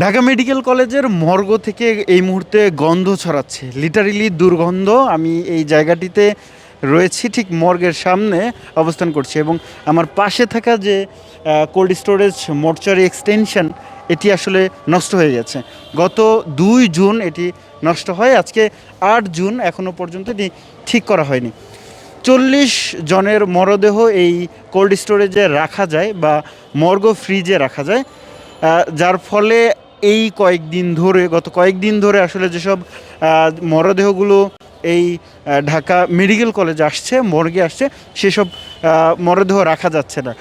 Dhaka medical কলেজের morgue থেকে এই মুহূর্তে গন্ধ ছড়াচ্ছে, লিটারেলি দুর্গন্ধ। আমি এই জায়গাটিতে রয়েছি, ঠিক মর্গের সামনে অবস্থান করছি এবং আমার পাশে থাকা যে কোল্ড স্টোরেজ মর্চারি এক্সটেনশন, এটি আসলে নষ্ট হয়ে গেছে। গত 2 জুন এটি নষ্ট হয়, আজকে 8 জুন, এখনও পর্যন্ত এটি ঠিক করা হয়নি। 40 জনের মরদেহ এই কোল্ড স্টোরেজে রাখা যায় বা মর্গ ফ্রিজে রাখা যায়, যার ফলে এই গত কয়েকদিন ধরে আসলে যেসব মরদেহগুলো এই ঢাকা মেডিকেল কলেজে আসছে, মর্গে আসছে, সেসব মরদেহ রাখা যাচ্ছে না।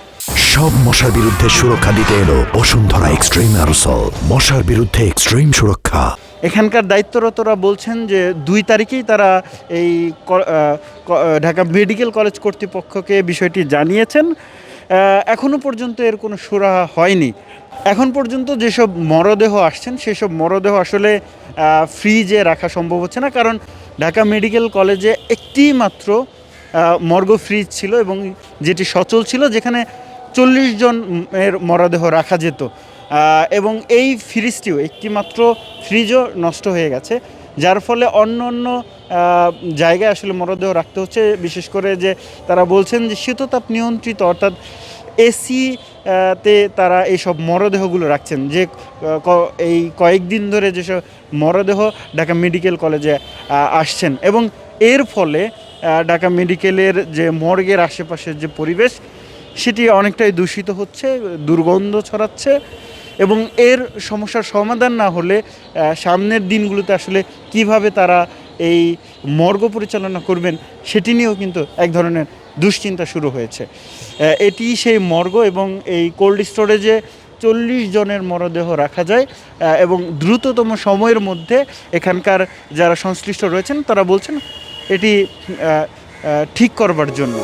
সব মশার বিরুদ্ধে সুরক্ষা দিতে এলো বসুন্ধরা এক্সট্রিম অ্যারোসল, মশার বিরুদ্ধে এক্সট্রিম সুরক্ষা। এখানকার দায়িত্বরতরা বলছেন যে 2 তারিখেই তারা এই ঢাকা মেডিকেল কলেজ কর্তৃপক্ষকে বিষয়টি জানিয়েছেন। এখনও পর্যন্ত এর কোনো সুরাহা হয়নি। এখন পর্যন্ত যেসব মরদেহ আসছেন সেসব মরদেহ আসলে ফ্রিজে রাখা সম্ভব হচ্ছে না, কারণ ঢাকা মেডিকেল কলেজে একটি মাত্র মর্গ ফ্রিজ ছিল এবং যেটি সচল ছিল, যেখানে 40 জনের মরদেহ রাখা যেত। এবং এই ফ্রিজটিও, একটি মাত্র ফ্রিজও নষ্ট হয়ে গেছে, যার ফলে অন্য অন্য জায়গায় আসলে মরদেহ রাখতে হচ্ছে। বিশেষ করে যে তারা বলছেন যে শীততাপ নিয়ন্ত্রিত, অর্থাৎ এসি তে তারা এইসব মরদেহগুলো রাখছেন, যে এই কয়েকদিন ধরে যেসব মরদেহ ঢাকা মেডিকেল কলেজে আসছেন, এবং এর ফলে ঢাকা মেডিকেলের যে মর্গের আশেপাশের যে পরিবেশ, সেটি অনেকটাই দূষিত হচ্ছে, দুর্গন্ধ ছড়াচ্ছে। এবং এর সমস্যার সমাধান না হলে সামনের দিনগুলোতে আসলে কিভাবে তারা এই মর্গ পরিচালনা করবেন, সেটি নিয়েও কিন্তু এক ধরনের দুশ্চিন্তা শুরু হয়েছে। এটি সেই মর্গ, এবং এই কোল্ড স্টোরেজে 40 জনের মরদেহ রাখা যায় এবং দ্রুততম সময়ের মধ্যে এখানকার যারা সংশ্লিষ্ট রয়েছেন তারা বলছেন এটি ঠিক করবার জন্য।